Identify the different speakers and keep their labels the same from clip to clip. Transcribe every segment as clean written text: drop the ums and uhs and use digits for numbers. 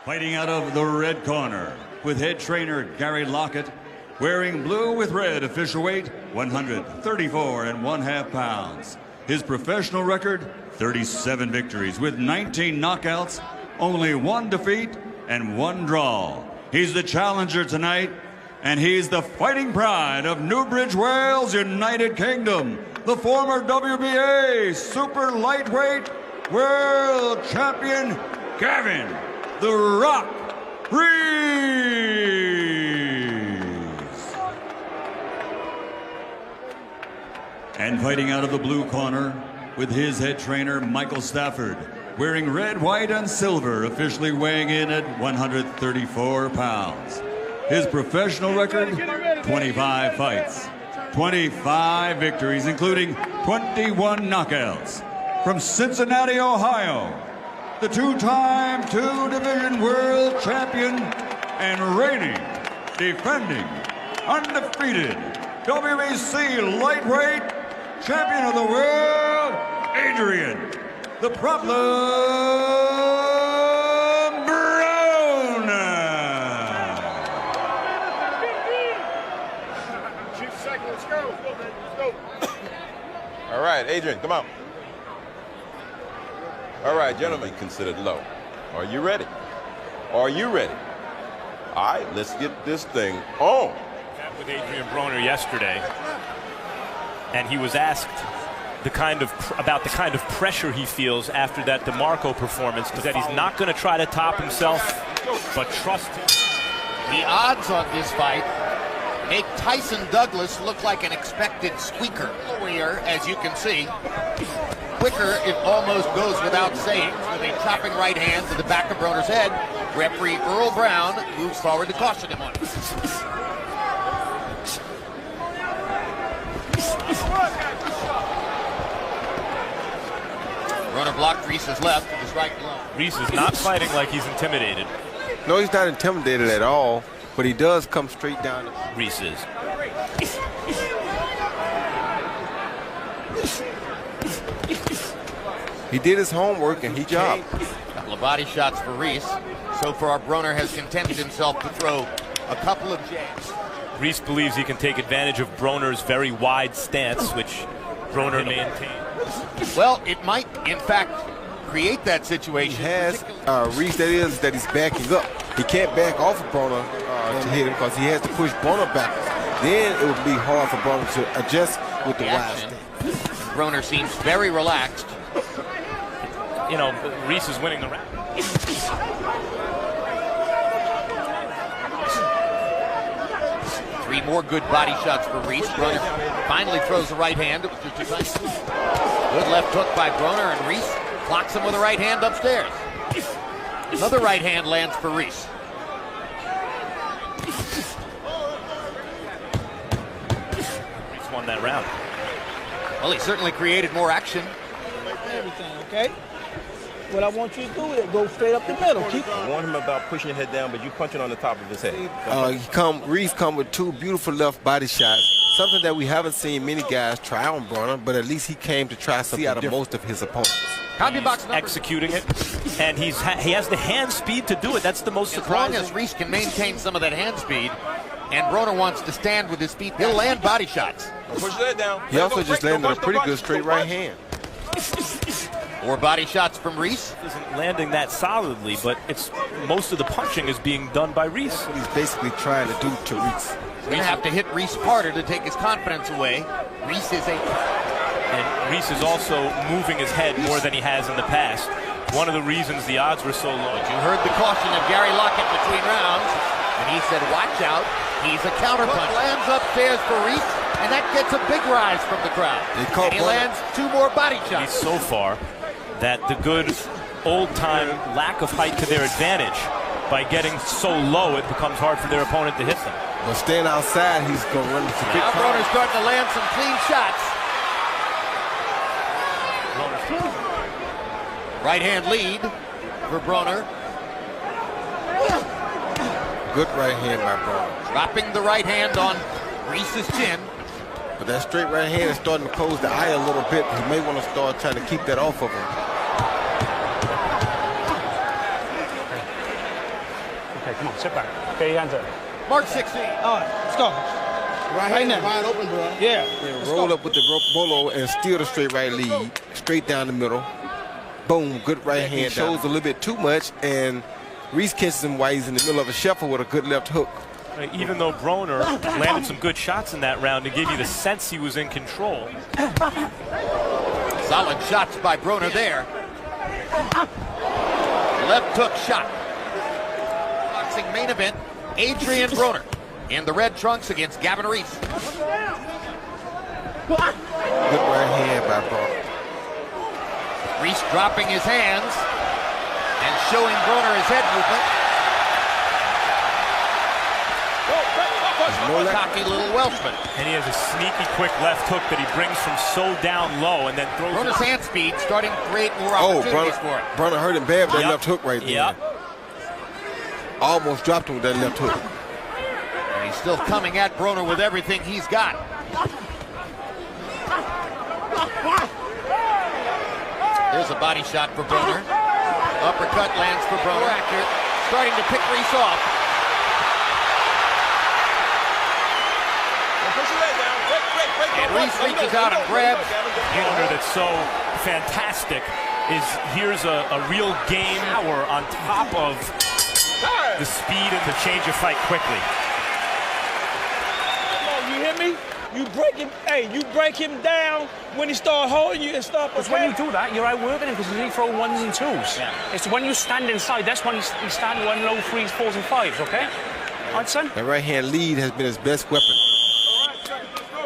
Speaker 1: Fighting out of the red corner with head trainer Gary Lockett, wearing blue with red, official weight 134 1/2 pounds. His professional record, 37 victories with 19 knockouts, only 1 defeat and 1 draw. He's the challenger tonight, and he's the fighting pride of Newbridge, Wales, United Kingdom, the former WBA super lightweight world champion, Gavin "The Rock" Rees. And fighting out of the blue corner with his head trainer, Michael Stafford, wearing red, white, and silver, officially weighing in at 134 pounds. His professional record, 25 fights, 25 victories, including 21 knockouts. From Cincinnati, Ohio, the two-time two-division world champion and reigning, defending, undefeated WBC lightweight champion of the world, Adrian "The Problem" Broner.
Speaker 2: Let's go.
Speaker 3: All right, Adrian, come on. All right, gentlemen, considered low. Are you ready? Are you ready? All right, let's get this thing on.
Speaker 4: Met with Adrian Broner yesterday, and he was asked about the kind of pressure he feels after that DeMarco performance. He said he's not going to try to top himself, but trust him.
Speaker 5: The odds on this fight make Tyson Douglas look like an expected squeaker. Here, as you can see, quicker, it almost goes without saying, with a chopping right hand to the back of Broner's head. Referee Earl Brown moves forward to caution him on it. Broner blocked Reese's left with his right glove.
Speaker 4: Rees is not fighting like he's intimidated.
Speaker 6: No, he's not intimidated at all, but he does come straight down.
Speaker 4: Rees is.
Speaker 6: He did his homework and he jobbed.
Speaker 5: A couple of body shots for Rees. So far, Broner has contented himself to throw a couple of jabs.
Speaker 4: Rees believes he can take advantage of Broner's very wide stance, which Broner maintained.
Speaker 5: Well, it might, in fact, create that situation.
Speaker 6: He has Rees, that he's backing up. He can't back off of Broner to hit him because he has to push Broner back. Then it would be hard for Broner to adjust with the wide stance.
Speaker 5: Broner seems very relaxed.
Speaker 4: You know, Rees is winning the round.
Speaker 5: 3 more good body shots for Rees. Broner finally throws the right hand. Good left hook by Broner, and Rees clocks him with a right hand upstairs. Another right hand lands for Rees.
Speaker 4: Rees won that round.
Speaker 5: Well, he certainly created more action.
Speaker 7: Everything, okay? What I want you to do is go straight up the middle.
Speaker 3: I warned him about pushing your head down, but you punching on the top of his head.
Speaker 6: Rees come with 2 beautiful left body shots. Something that we haven't seen many guys try on Broner, but at least he came to try something out of most of his opponents.
Speaker 4: Executing it, and he has the hand speed to do it. That's the most surprising.
Speaker 5: As long as Rees can maintain some of that hand speed, and Broner wants to stand with his feet, he'll land body shots.
Speaker 3: Push that down.
Speaker 6: He also just landed a pretty good straight right hand.
Speaker 5: 4 body shots from Rees.
Speaker 4: Isn't landing that solidly, but most of the punching is being done by Rees.
Speaker 6: What he's basically trying to do to Rees.
Speaker 5: We're going to have to hit Rees harder to take his confidence away. Rees is
Speaker 4: also moving his head more than he has in the past. One of the reasons the odds were so low.
Speaker 5: You heard the caution of Gary Lockett between rounds, and he said, watch out, he's a counterpunch. Lands upstairs for Rees, and that gets a big rise from the crowd. And he lands 2 more body shots.
Speaker 4: So far, that the good old-time lack of height to their advantage. By getting so low, it becomes hard for their opponent to hit them.
Speaker 6: But staying outside, he's going to run into big
Speaker 5: now Broner's starting to land some clean shots. Right hand lead for Broner.
Speaker 6: Good right hand by Broner.
Speaker 5: Dropping the right hand on Rees's chin.
Speaker 6: But that straight right hand is starting to close the eye a little bit. He may want to start trying to keep that off of him.
Speaker 2: Okay, come on, sit back. Get your hands up.
Speaker 5: Mark 16.
Speaker 7: All right, let's go. Right now.
Speaker 6: Wide open, bro.
Speaker 7: Yeah.
Speaker 6: Roll up with the bolo and steal the straight right lead. Straight down the middle. Boom, good right hand. He shows a little bit too much, and Reese catches him while he's in the middle of a shuffle with a good left hook.
Speaker 4: Even though Broner landed some good shots in that round and gave you the sense he was in control.
Speaker 5: Solid shots by Broner there. Left hook shot. Boxing main event, Adrian Broner in the red trunks against Gavin Reese.
Speaker 6: Good right hand by Broner.
Speaker 5: Reese dropping his hands and showing Broner his head movement. Cocky little Welshman.
Speaker 4: And he has a sneaky quick left hook that he brings from so down low and then throws
Speaker 5: Broner's hand speed starting to create more
Speaker 6: Oh,
Speaker 5: opportunities for him.
Speaker 6: Broner hurt him bad with that
Speaker 4: Yep.
Speaker 6: left hook right there.
Speaker 4: Yep.
Speaker 6: Almost dropped him with that left hook.
Speaker 5: And he's still coming at Broner with everything he's got. There's a body shot for Broner. Uppercut lands for Broner. Accurate. Starting to pick Reese off. And Reese reaches out and grabs.
Speaker 4: Broner that's so fantastic is here's a real game power on top of the speed and the change of fight quickly.
Speaker 7: Come on, you hear me? You break him. Hey, you break him down when he start holding you and start.
Speaker 2: Because when you do that, you're outworking him because he's throwing ones and twos.
Speaker 4: Yeah.
Speaker 2: It's when you stand inside, that's when he's standing one low threes, fours, and fives, okay? All right, son?
Speaker 6: That right hand lead has been his best weapon.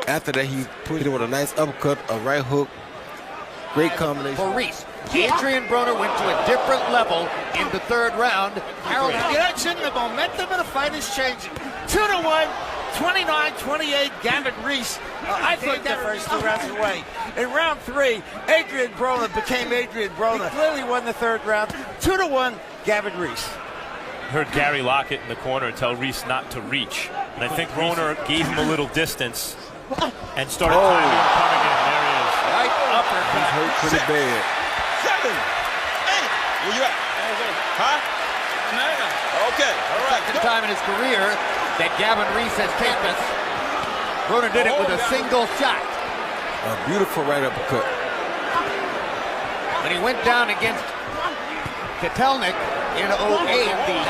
Speaker 6: After that, he put it with a nice uppercut, a right hook. Great combination.
Speaker 5: For Reese. Adrian Broner went to a different level in the third round.
Speaker 8: Harold, you're not seeing the momentum of the fight is changing. 2-1, 29-28, Gavin Reese. I think the first 2 rounds away. In round 3, Adrian Broner became Adrian Broner. He clearly won the third round. 2-1, Gavin Reese.
Speaker 4: Heard Gary Lockett in the corner tell Reese not to reach. And I think Broner gave him a little distance and started timing him coming in. There he is.
Speaker 5: Right uppercut.
Speaker 6: He's hurt pretty bad.
Speaker 3: 7, 8. Where you at? Huh? Okay, all right.
Speaker 5: Second time in his career that Gavin Reese has taken us. Broner did it with a single shot.
Speaker 6: A beautiful right uppercut.
Speaker 5: When he went down against Kotelnik in 08, the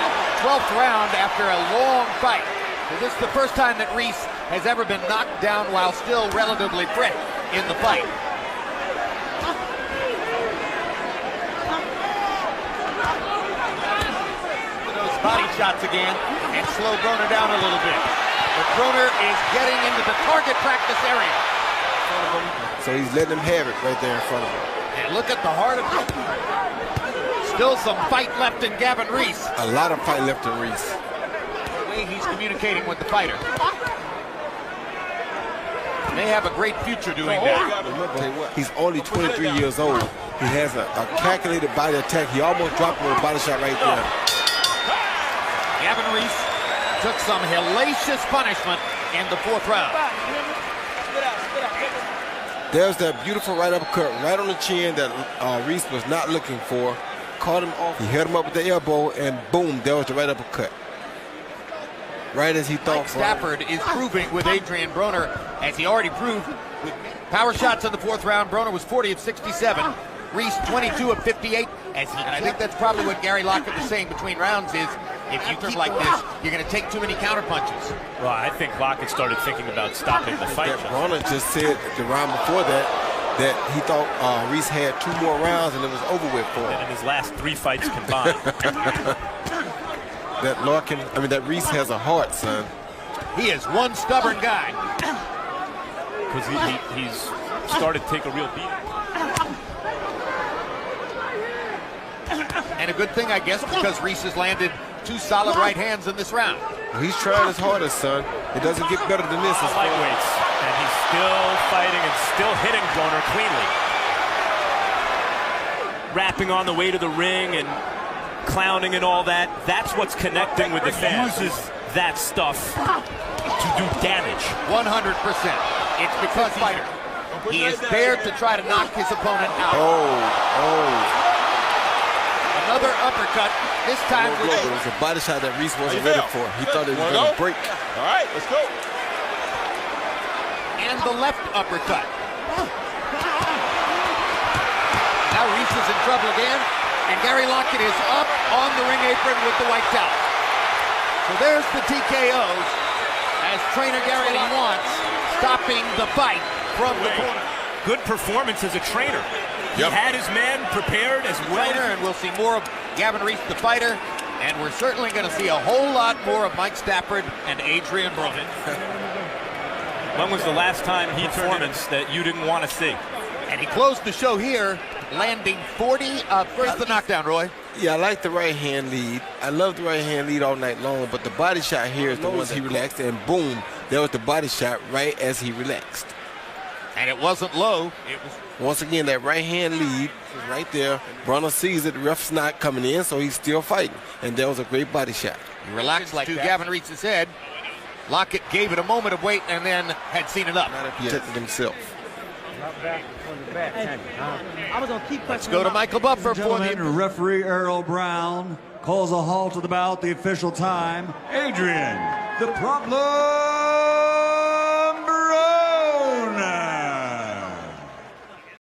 Speaker 5: 12th round after a long fight. So this is the first time that Reese has ever been knocked down while still relatively fresh in the fight. Those body shots again and slow Broner down a little bit. But Broner is getting into the target practice area.
Speaker 6: So he's letting him have it right there in front of him.
Speaker 5: And look at the heart of it. Still some fight left in Gavin Reese.
Speaker 6: A lot of fight left in Reese.
Speaker 5: The way he's communicating with the fighter. They have a great future doing that.
Speaker 6: Remember, he's only 23 years old. He has a calculated body attack. He almost dropped him with a body shot right there.
Speaker 5: Gavin Reese took some hellacious punishment in the 4th round.
Speaker 6: There's that beautiful right uppercut right on the chin that Reese was not looking for. Caught him off. He held him up with the elbow, and boom, there was the right uppercut. Right as he thought.
Speaker 5: Mike Stafford is proving with Adrian Broner, as he already proved with power shots in the 4th round. Broner was 40 of 67. Reese 22 of 58. And I think that's probably what Gary Lockett was saying between rounds is, if you keep like this, you're going to take too many counter punches.
Speaker 4: Well, I think Lockett started thinking about stopping the fight.
Speaker 6: Broner just said the round before that he thought Reese had 2 more rounds and it was over with for him.
Speaker 4: And in his last 3 fights combined.
Speaker 6: that Reese has a heart, son.
Speaker 5: He is one stubborn guy.
Speaker 4: Because he's started to take a real beating.
Speaker 5: And a good thing, I guess, because Reese has landed 2 solid right hands in this round.
Speaker 6: Well, he's trying his hardest, son. It doesn't get better than this.
Speaker 4: Lightweights. And he's still fighting and still hitting Broner cleanly. Rapping on the way to the ring and clowning and all that. That's what's connecting with the fans. Uses that stuff to do damage.
Speaker 5: 100%. It's because he is there to try to knock his opponent out. another uppercut, this time
Speaker 6: It
Speaker 5: with
Speaker 6: was a body shot that Reese wasn't
Speaker 3: How you
Speaker 6: ready
Speaker 3: feel?
Speaker 6: for. He thought it was
Speaker 3: Wanna
Speaker 6: going to
Speaker 3: go?
Speaker 6: break.
Speaker 3: All right, let's go.
Speaker 5: and the left uppercut. Now Reese is in trouble again, and Gary Lockett is up on the ring apron with the white towel. So there's the TKOs as trainer Gary wants, stopping the fight from the corner.
Speaker 4: Good performance as a trainer. He
Speaker 3: Yep.
Speaker 4: had his man prepared as well.
Speaker 5: Trainer, and we'll see more of Gavin Reese, the fighter, and we're certainly going to see a whole lot more of Mike Stafford and Adrian Broner.
Speaker 4: When was the last time he performance that you didn't want to see?
Speaker 5: And he closed the show here, landing 40. First the knockdown, Roy.
Speaker 6: Yeah, I like the right hand lead. I love the right hand lead all night long, but the body shot here is the one he relaxed, and boom, there was the body shot right as he relaxed.
Speaker 5: And it wasn't low. It was
Speaker 6: Once again, that right hand lead is right there. Broner sees it, the ref's not coming in, so he's still fighting. And that was a great body shot.
Speaker 5: relaxed to Gavin Reese's head. Lockett gave it a moment of wait and then had seen it up.
Speaker 6: Protected himself.
Speaker 5: Let's go to Michael Buffer for the
Speaker 1: Gentlemen, referee Earl Brown calls a halt to the bout. The official time, Adrian, the problem